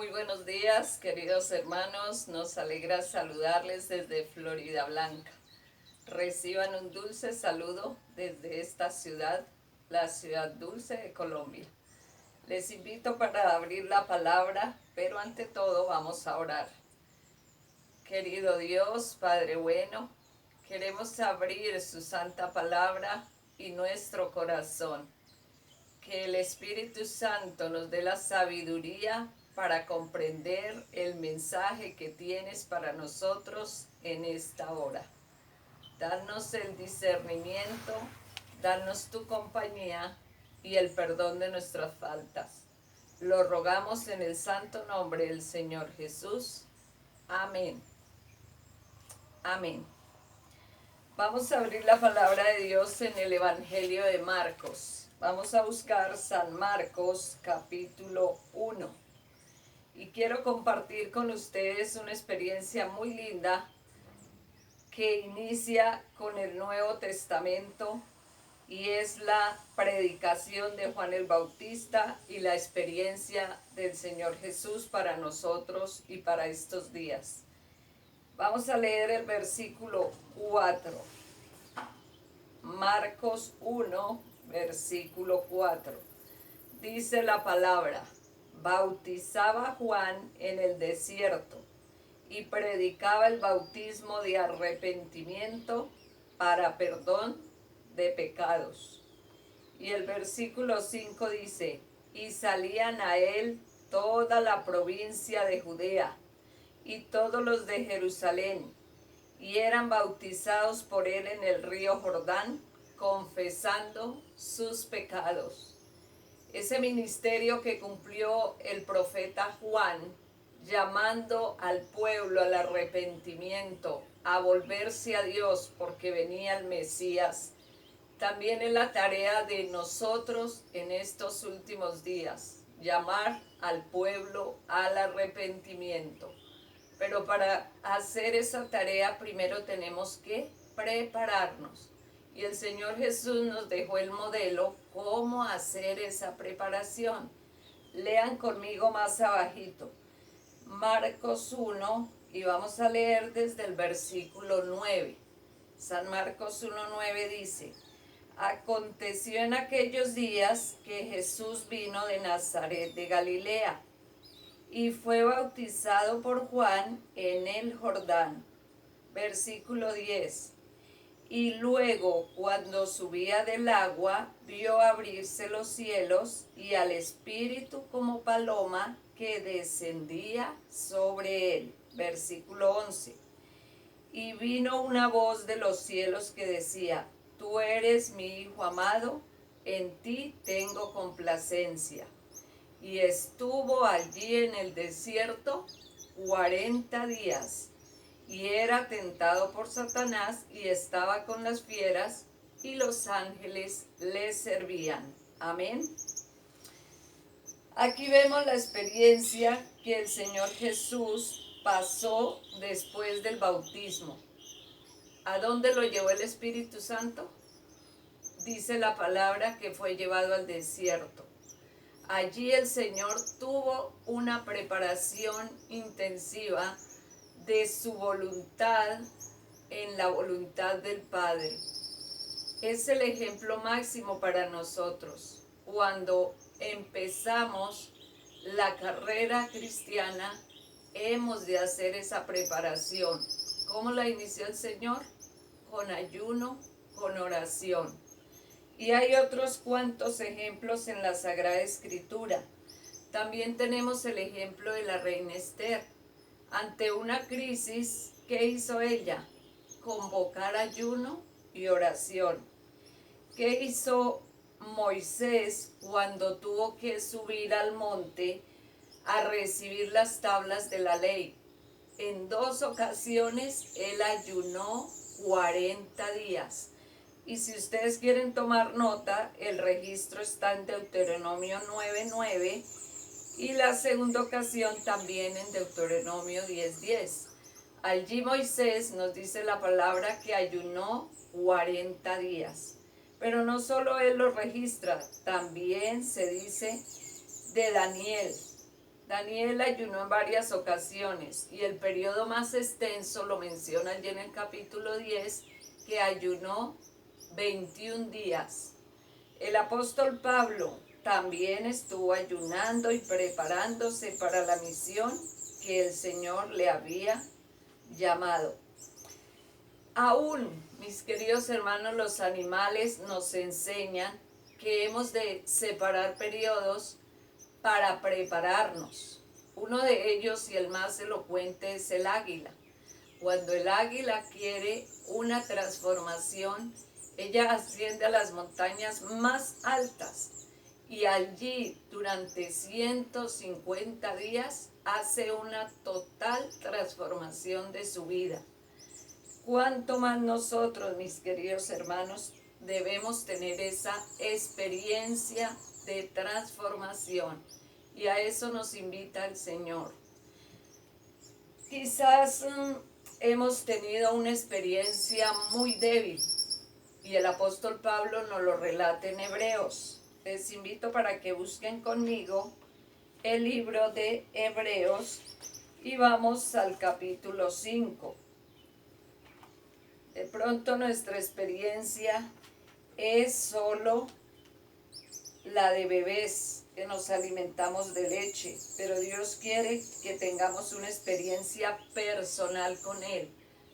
Muy buenos días, queridos hermanos. Nos alegra saludarles desde Florida Blanca. Reciban un dulce saludo desde esta ciudad, la ciudad dulce de Colombia. Les invito para abrir la palabra, pero ante todo vamos a orar. Querido Dios, Padre bueno, queremos abrir su santa palabra y nuestro corazón. Que el Espíritu Santo nos dé la sabiduría para comprender el mensaje que tienes para nosotros en esta hora. Danos el discernimiento, danos tu compañía y el perdón de nuestras faltas. Lo rogamos en el santo nombre del Señor Jesús. Amén. Amén. Vamos a abrir la palabra de Dios en el Evangelio de Marcos. Vamos a buscar San Marcos capítulo 1. Y quiero compartir con ustedes una experiencia muy linda que inicia con el Nuevo Testamento y es la predicación de Juan el Bautista y la experiencia del Señor Jesús para nosotros y para estos días. Vamos a leer el versículo 4. Marcos 1, versículo 4. Dice la palabra: bautizaba Juan en el desierto y predicaba el bautismo de arrepentimiento para perdón de pecados. Y el versículo 5 dice: y salían a él toda la provincia de Judea y todos los de Jerusalén, y eran bautizados por él en el río Jordán, confesando sus pecados. Ese ministerio que cumplió el profeta Juan, llamando al pueblo al arrepentimiento, a volverse a Dios porque venía el Mesías, también es la tarea de nosotros en estos últimos días, llamar al pueblo al arrepentimiento. Pero para hacer esa tarea primero tenemos que prepararnos. Y el Señor Jesús nos dejó el modelo cómo hacer esa preparación. Lean conmigo más abajito. Marcos 1 y vamos a leer desde el versículo 9. San Marcos 1:9 dice: aconteció en aquellos días que Jesús vino de Nazaret de Galilea y fue bautizado por Juan en el Jordán. Versículo 10. Y luego, cuando subía del agua, vio abrirse los cielos y al Espíritu como paloma que descendía sobre él. Versículo 11. Y vino una voz de los cielos que decía: tú eres mi Hijo amado, en ti tengo complacencia. Y estuvo allí en el desierto 40 días, y era tentado por Satanás, y estaba con las fieras, y los ángeles le servían. Amén. Aquí vemos la experiencia que el Señor Jesús pasó después del bautismo. ¿A dónde lo llevó el Espíritu Santo? Dice la palabra que fue llevado al desierto. Allí el Señor tuvo una preparación intensiva de su voluntad en la voluntad del Padre. Es el ejemplo máximo para nosotros. Cuando empezamos la carrera cristiana, hemos de hacer esa preparación. ¿Cómo la inició el Señor? Con ayuno, con oración. Y hay otros cuantos ejemplos en la Sagrada Escritura. También tenemos el ejemplo de la reina Esther. Ante una crisis, ¿qué hizo ella? Convocar ayuno y oración. ¿Qué hizo Moisés cuando tuvo que subir al monte a recibir las tablas de la ley? En 2 ocasiones él ayunó 40 días. Y si ustedes quieren tomar nota, el registro está en Deuteronomio 9:9 y la segunda ocasión también en Deuteronomio 10:10. Allí Moisés nos dice la palabra que ayunó 40 días. Pero no solo él lo registra, también se dice de Daniel. Daniel ayunó en varias ocasiones y el periodo más extenso lo menciona allí en el capítulo 10, que ayunó 21 días. El apóstol Pablo también estuvo ayunando y preparándose para la misión que el Señor le había llamado. Aún, mis queridos hermanos, los animales nos enseñan que hemos de separar periodos para prepararnos. Uno de ellos, y el más elocuente, es el águila. Cuando el águila quiere una transformación, ella asciende a las montañas más altas y allí durante 150 días hace una total transformación de su vida. Cuánto más nosotros, mis queridos hermanos, debemos tener esa experiencia de transformación, y a eso nos invita el Señor. Quizás hemos tenido una experiencia muy débil y el apóstol Pablo nos lo relata en Hebreos. Les invito para que busquen conmigo el libro de Hebreos y vamos al capítulo 5. De pronto nuestra experiencia es solo la de bebés que nos alimentamos de leche, pero Dios quiere que tengamos una experiencia personal con Él,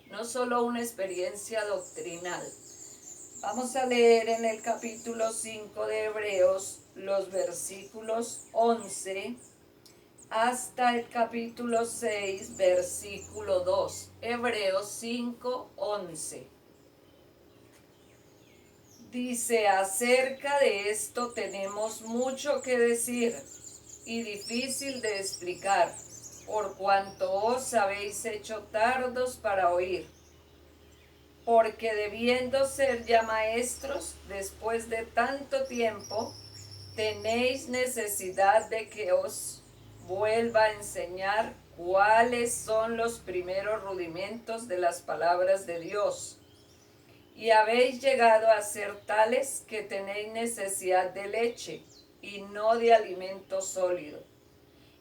no solo una experiencia doctrinal. Vamos a leer en el capítulo 5 de Hebreos los versículos 11 hasta el capítulo 6, versículo 2. Hebreos 5, 11. Dice: acerca de esto tenemos mucho que decir y difícil de explicar, por cuanto os habéis hecho tardos para oír. Porque debiendo ser ya maestros, después de tanto tiempo, tenéis necesidad de que os vuelva a enseñar cuáles son los primeros rudimentos de las palabras de Dios. Y habéis llegado a ser tales que tenéis necesidad de leche y no de alimento sólido.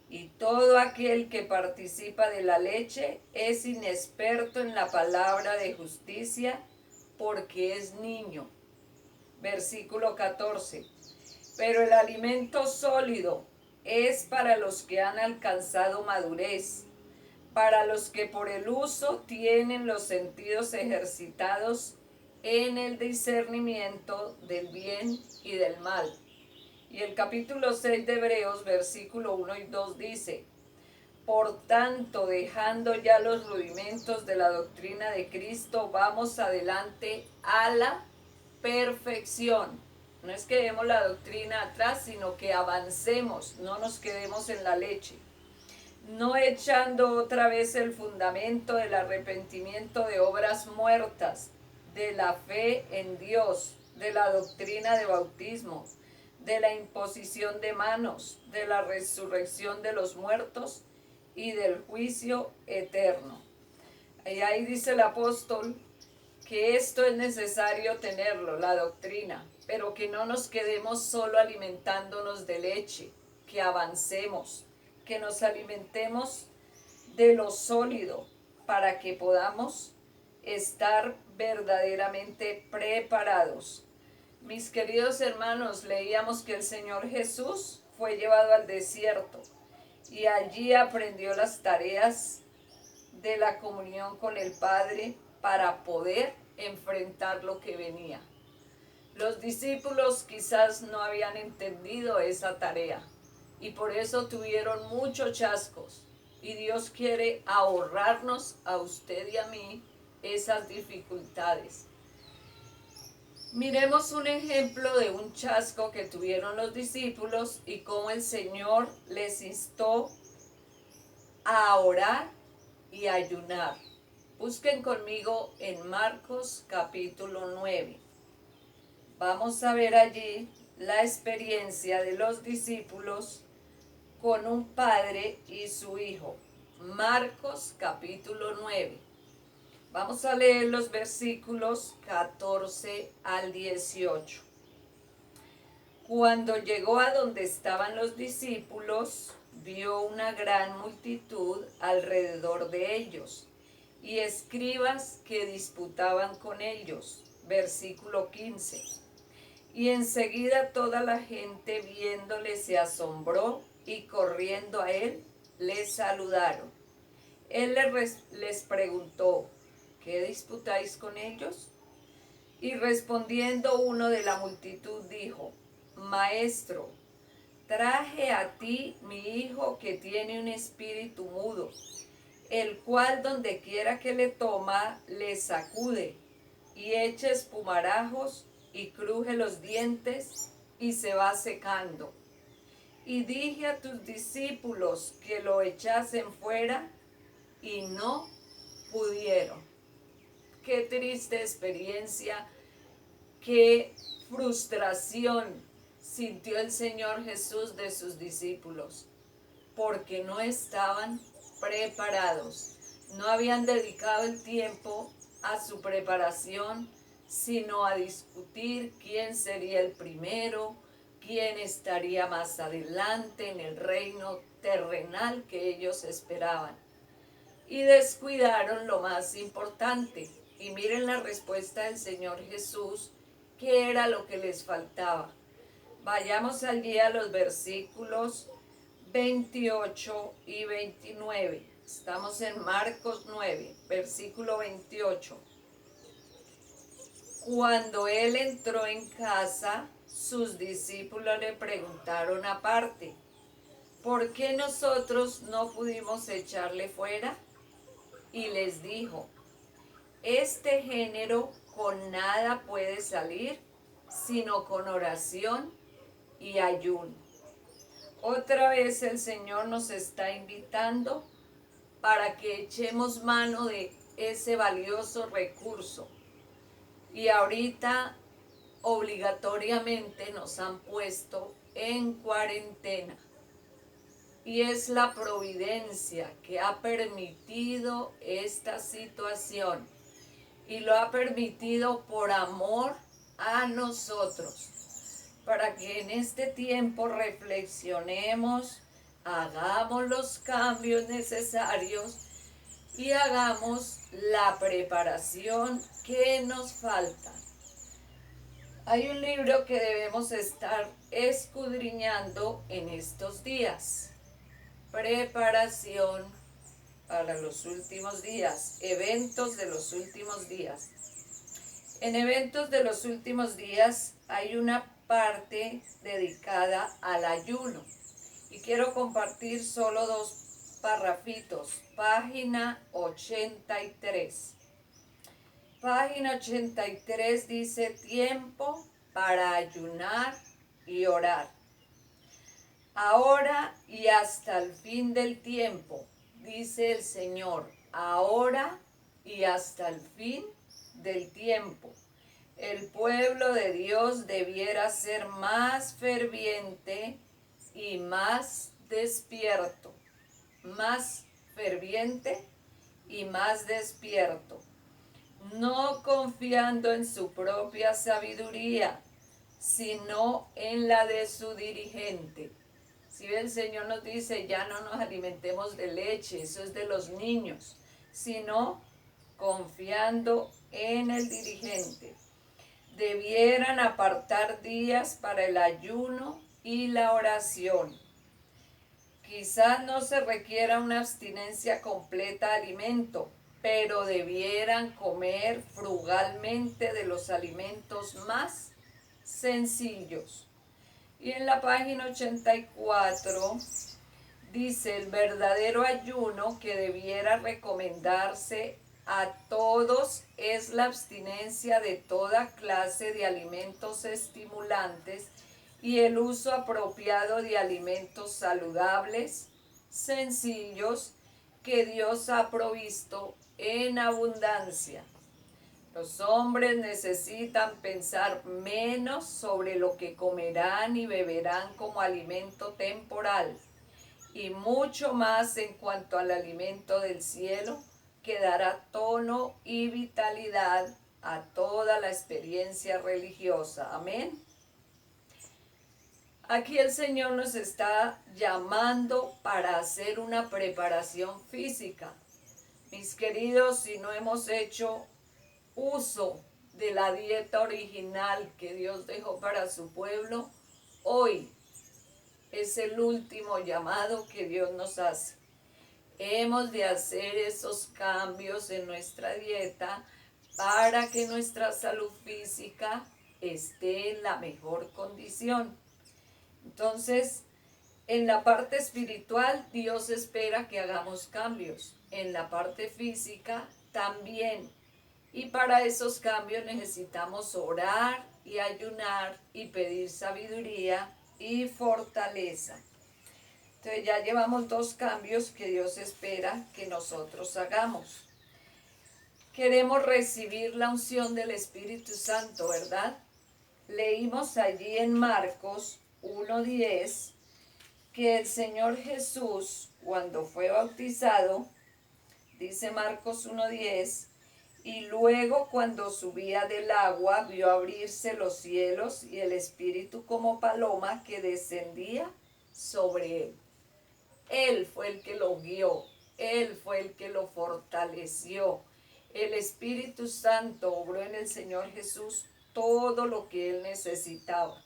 Y todo aquel que participa de la leche es inexperto en la palabra de justicia, porque es niño. Versículo 14. Pero el alimento sólido es para los que han alcanzado madurez, para los que por el uso tienen los sentidos ejercitados en el discernimiento del bien y del mal. Y el capítulo 6 de Hebreos, versículo 1 y 2 dice: por tanto, dejando ya los rudimentos de la doctrina de Cristo, vamos adelante a la perfección. No es que demos la doctrina atrás, sino que avancemos, no nos quedemos en la leche. No echando otra vez el fundamento del arrepentimiento de obras muertas, de la fe en Dios, de la doctrina de bautismo, de la imposición de manos, de la resurrección de los muertos y del juicio eterno. Y ahí dice el apóstol que esto es necesario tenerlo, la doctrina, pero que no nos quedemos solo alimentándonos de leche, que avancemos, que nos alimentemos de lo sólido para que podamos estar verdaderamente preparados. Mis queridos hermanos, leíamos que el Señor Jesús fue llevado al desierto y allí aprendió las tareas de la comunión con el Padre para poder enfrentar lo que venía. Los discípulos quizás no habían entendido esa tarea y por eso tuvieron muchos chascos, y Dios quiere ahorrarnos a usted y a mí esas dificultades. Miremos un ejemplo de un chasco que tuvieron los discípulos y cómo el Señor les instó a orar y a ayunar. Busquen conmigo en Marcos capítulo 9. Vamos a ver allí la experiencia de los discípulos con un padre y su hijo. Marcos capítulo 9. Vamos a leer los versículos 14 al 18. Cuando llegó a donde estaban los discípulos, vio una gran multitud alrededor de ellos y escribas que disputaban con ellos. Versículo 15. Y enseguida toda la gente viéndole se asombró y corriendo a él le saludaron. Él les preguntó, ¿qué disputáis con ellos? Y respondiendo uno de la multitud dijo, Maestro, traje a ti mi hijo que tiene un espíritu mudo, el cual donde quiera que le toma, le sacude y echa espumarajos y cruje los dientes y se va secando. Y dije a tus discípulos que lo echasen fuera y no pudieron. Qué triste experiencia, qué frustración sintió el Señor Jesús de sus discípulos, porque no estaban preparados, no habían dedicado el tiempo a su preparación, sino a discutir quién sería el primero, quién estaría más adelante en el reino terrenal que ellos esperaban. Y descuidaron lo más importante. Y miren la respuesta del Señor Jesús, ¿qué era lo que les faltaba? Vayamos allí a los versículos 28 y 29. Estamos en Marcos 9, versículo 28. Cuando él entró en casa, sus discípulos le preguntaron aparte, ¿por qué nosotros no pudimos echarle fuera? Y les dijo, este género con nada puede salir, sino con oración y ayuno. Otra vez el Señor nos está invitando para que echemos mano de ese valioso recurso. Y ahorita obligatoriamente nos han puesto en cuarentena. Y es la providencia que ha permitido esta situación. Y lo ha permitido por amor a nosotros. Para que en este tiempo reflexionemos, hagamos los cambios necesarios y hagamos la preparación que nos falta. Hay un libro que debemos estar escudriñando en estos días. Preparación para los últimos días, eventos de los últimos días. En eventos de los últimos días hay una parte dedicada al ayuno. Y quiero compartir solo dos parrafitos. Página 83. Página 83 dice tiempo para ayunar y orar. Ahora y hasta el fin del tiempo, dice el Señor, ahora y hasta el fin del tiempo. El pueblo de Dios debiera ser más ferviente y más despierto. Más ferviente y más despierto. No confiando en su propia sabiduría, sino en la de su dirigente. Si el Señor nos dice, ya no nos alimentemos de leche, eso es de los niños, sino confiando en el dirigente. Debieran apartar días para el ayuno y la oración. Quizás no se requiera una abstinencia completa de alimento, pero debieran comer frugalmente de los alimentos más sencillos. Y en la página 84 dice el verdadero ayuno que debiera recomendarse a todos es la abstinencia de toda clase de alimentos estimulantes y el uso apropiado de alimentos saludables, sencillos, que Dios ha provisto en abundancia. Los hombres necesitan pensar menos sobre lo que comerán y beberán como alimento temporal y mucho más en cuanto al alimento del cielo que dará tono y vitalidad a toda la experiencia religiosa. Amén. Aquí el Señor nos está llamando para hacer una preparación física. Mis queridos, si no hemos hecho uso de la dieta original que Dios dejó para su pueblo, hoy es el último llamado que Dios nos hace. Hemos de hacer esos cambios en nuestra dieta para que nuestra salud física esté en la mejor condición. Entonces, en la parte espiritual, Dios espera que hagamos cambios. En la parte física, también. Y para esos cambios necesitamos orar y ayunar y pedir sabiduría y fortaleza. Entonces ya llevamos 2 cambios que Dios espera que nosotros hagamos. Queremos recibir la unción del Espíritu Santo, ¿verdad? Leímos allí en Marcos 1:10 que el Señor Jesús, cuando fue bautizado, dice Marcos 1:10, y luego cuando subía del agua vio abrirse los cielos y el Espíritu como paloma que descendía sobre él. Él fue el que lo guió, Él fue el que lo fortaleció. El Espíritu Santo obró en el Señor Jesús todo lo que Él necesitaba.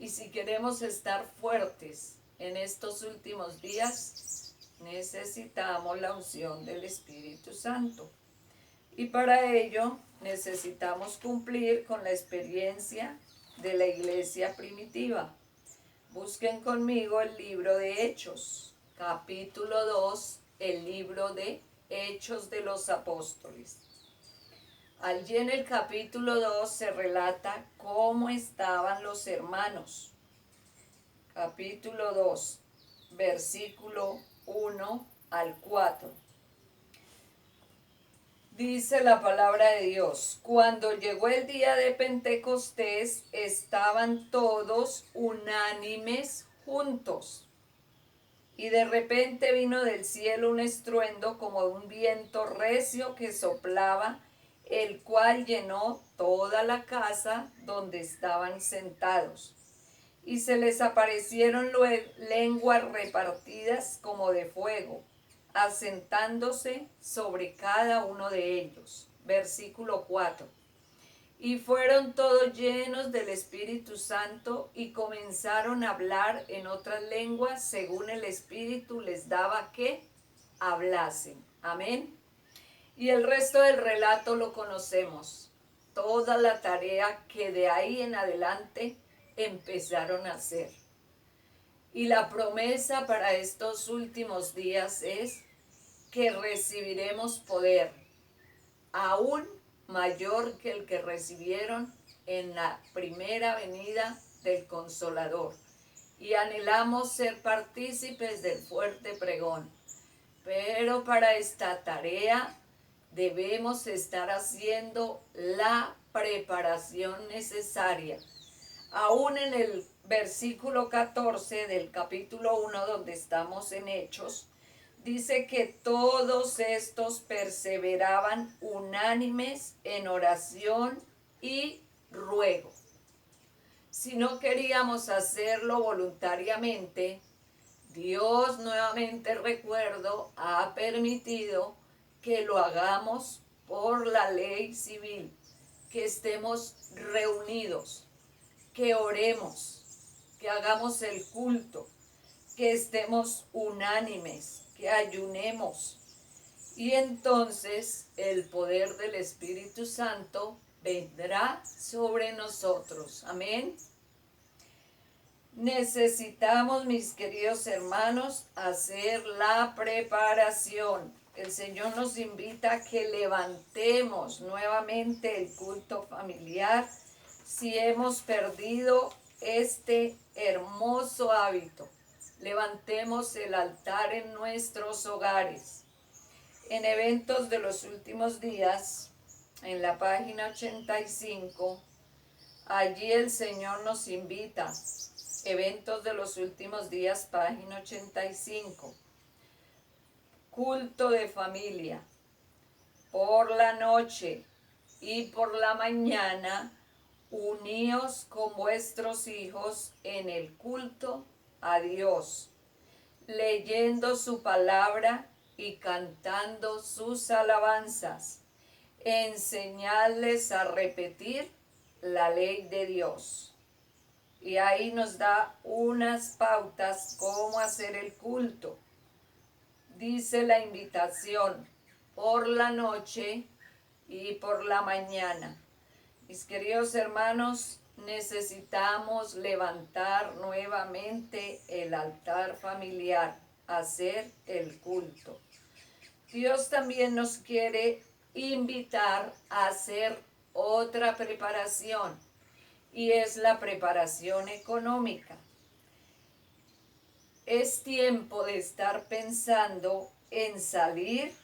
Y si queremos estar fuertes en estos últimos días, necesitamos la unción del Espíritu Santo. Y para ello necesitamos cumplir con la experiencia de la iglesia primitiva. Busquen conmigo el libro de Hechos, capítulo 2, el libro de Hechos de los Apóstoles. Allí en el capítulo 2 se relata cómo estaban los hermanos. Capítulo 2, versículo 1 al 4. Dice la palabra de Dios: cuando llegó el día de Pentecostés, estaban todos unánimes juntos. Y de repente vino del cielo un estruendo como un viento recio que soplaba, el cual llenó toda la casa donde estaban sentados. Y se les aparecieron lenguas repartidas como de fuego, asentándose sobre cada uno de ellos. Versículo 4. Y fueron todos llenos del Espíritu Santo y comenzaron a hablar en otras lenguas según el Espíritu les daba que hablasen. Amén. Y el resto del relato lo conocemos. Toda la tarea que de ahí en adelante empezaron a hacer. Y la promesa para estos últimos días es que recibiremos poder, aún mayor que el que recibieron en la primera venida del Consolador. Y anhelamos ser partícipes del fuerte pregón. Pero para esta tarea debemos estar haciendo la preparación necesaria. Aún en el versículo 14 del capítulo 1, donde estamos en Hechos, dice que todos estos perseveraban unánimes en oración y ruego. Si no queríamos hacerlo voluntariamente, Dios, nuevamente recuerdo, ha permitido que lo hagamos por la ley civil, que estemos reunidos, que oremos, que hagamos el culto, que estemos unánimes, que ayunemos. Y entonces el poder del Espíritu Santo vendrá sobre nosotros. Amén. Necesitamos, mis queridos hermanos, hacer la preparación. El Señor nos invita a que levantemos nuevamente el culto familiar si hemos perdido este hermoso hábito. Levantemos el altar en nuestros hogares. En Eventos de los Últimos Días, en la página 85, allí el Señor nos invita. Eventos de los Últimos Días, página 85. Culto de familia. Por la noche y por la mañana, Uníos con vuestros hijos en el culto a Dios, leyendo su palabra y cantando sus alabanzas. Enseñadles a repetir la ley de Dios. Y ahí nos da unas pautas cómo hacer el culto. Dice la invitación, por la noche y por la mañana. Mis queridos hermanos, necesitamos levantar nuevamente el altar familiar, hacer el culto. Dios también nos quiere invitar a hacer otra preparación, y es la preparación económica. Es tiempo de estar pensando en salir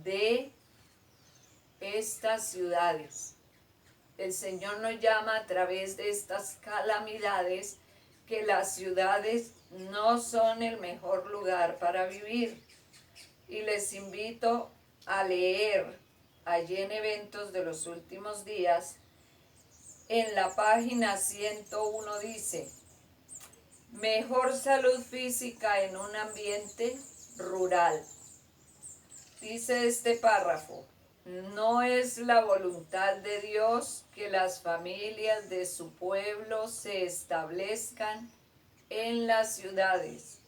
de estas ciudades. El Señor nos llama a través de estas calamidades que las ciudades no son el mejor lugar para vivir. Y les invito a leer allí en Eventos de los Últimos Días, en la página 101 dice: mejor salud física en un ambiente rural. Dice este párrafo: no es la voluntad de Dios que las familias de su pueblo se establezcan en las ciudades,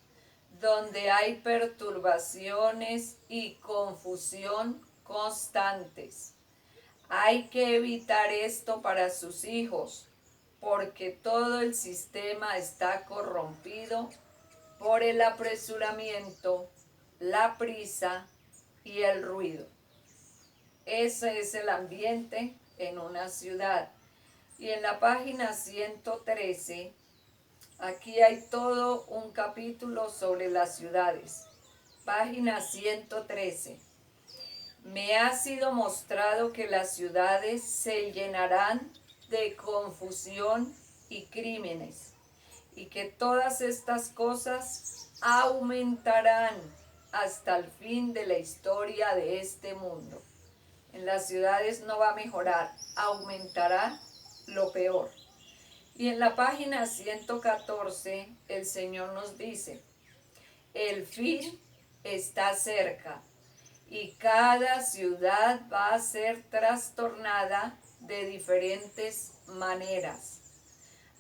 donde hay perturbaciones y confusión constantes. Hay que evitar esto para sus hijos, porque todo el sistema está corrompido por el apresuramiento, la prisa y el ruido. Ese es el ambiente en una ciudad. Y en la página 113, aquí hay todo un capítulo sobre las ciudades. Página 113. Me ha sido mostrado que las ciudades se llenarán de confusión y crímenes, y que todas estas cosas aumentarán hasta el fin de la historia de este mundo. En las ciudades no va a mejorar, aumentará lo peor. Y en la página 114 el Señor nos dice: el fin está cerca y cada ciudad va a ser trastornada de diferentes maneras.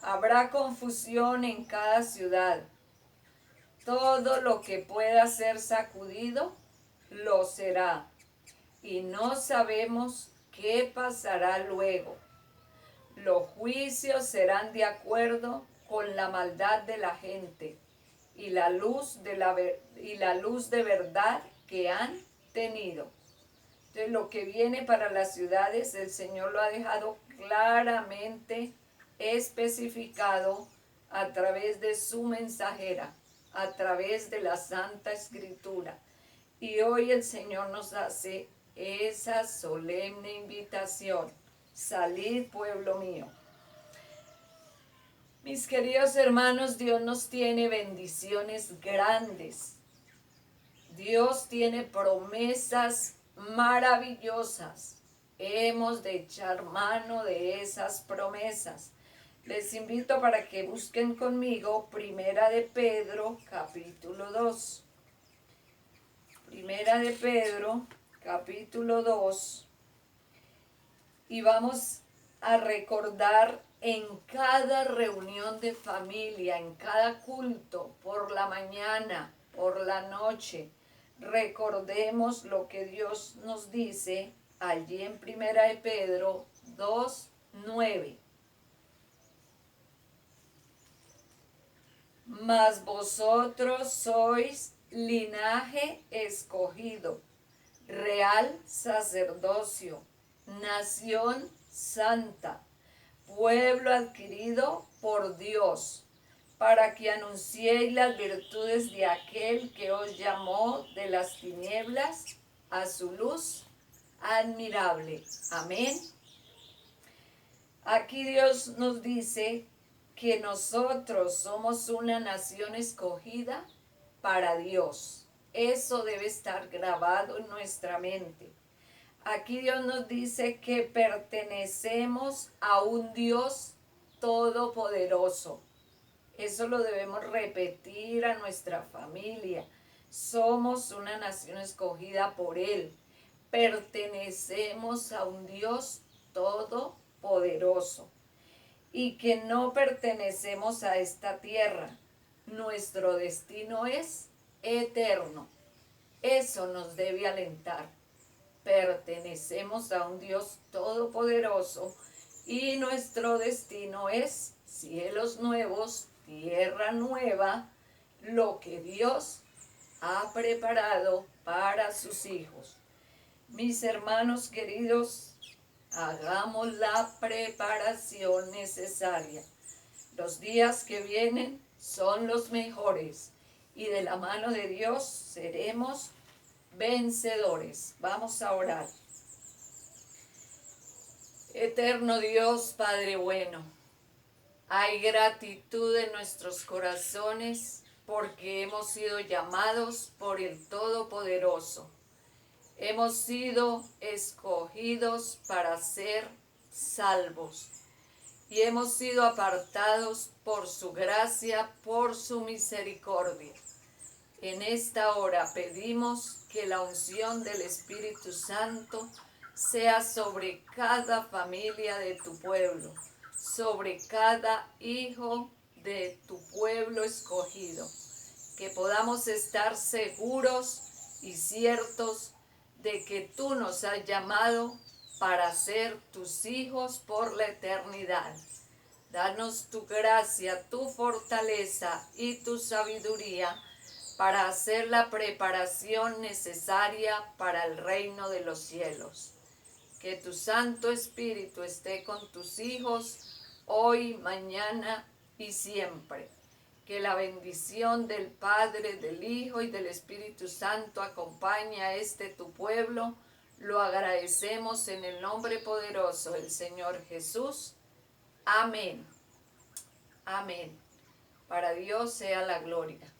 Habrá confusión en cada ciudad. Todo lo que pueda ser sacudido, lo será. Y no sabemos qué pasará luego. Los juicios serán de acuerdo con la maldad de la gente y la luz de verdad que han tenido. Entonces, lo que viene para las ciudades, el Señor lo ha dejado claramente especificado a través de su mensajera, a través de la Santa Escritura. Y hoy el Señor nos hace esa solemne invitación: salid, pueblo mío. Mis queridos hermanos, Dios nos tiene bendiciones grandes. Dios tiene promesas maravillosas. Hemos de echar mano de esas promesas. Les invito para que busquen conmigo Primera de Pedro, capítulo 2. Primera de Pedro, capítulo 2. Y vamos a recordar en cada reunión de familia, en cada culto, por la mañana, por la noche, recordemos lo que Dios nos dice allí en Primera de Pedro 2:9. Mas vosotros sois linaje escogido, real sacerdocio, nación santa, pueblo adquirido por Dios, para que anunciéis las virtudes de aquel que os llamó de las tinieblas a su luz admirable. Amén. Aquí Dios nos dice que nosotros somos una nación escogida para Dios. Eso debe estar grabado en nuestra mente. Aquí Dios nos dice que pertenecemos a un Dios todopoderoso. Eso lo debemos repetir a nuestra familia. Somos una nación escogida por Él. Pertenecemos a un Dios todopoderoso y que no pertenecemos a esta tierra. Nuestro destino es eterno. Eso nos debe alentar. Pertenecemos a un Dios todopoderoso y nuestro destino es cielos nuevos, tierra nueva, lo que Dios ha preparado para sus hijos. Mis hermanos queridos, hagamos la preparación necesaria. Los días que vienen son los mejores y de la mano de Dios seremos vencedores. Vamos a orar. Eterno Dios, Padre bueno, hay gratitud en nuestros corazones porque hemos sido llamados por el Todopoderoso. Hemos sido escogidos para ser salvos y hemos sido apartados por su gracia, por su misericordia. En esta hora pedimos que la unción del Espíritu Santo sea sobre cada familia de tu pueblo, sobre cada hijo de tu pueblo escogido, que podamos estar seguros y ciertos de que tú nos has llamado para ser tus hijos por la eternidad. Danos tu gracia, tu fortaleza y tu sabiduría para hacer la preparación necesaria para el reino de los cielos. Que tu Santo Espíritu esté con tus hijos hoy, mañana y siempre. Que la bendición del Padre, del Hijo y del Espíritu Santo acompañe a tu pueblo. Lo agradecemos en el nombre poderoso del Señor Jesús. Amén. Amén. Para Dios sea la gloria.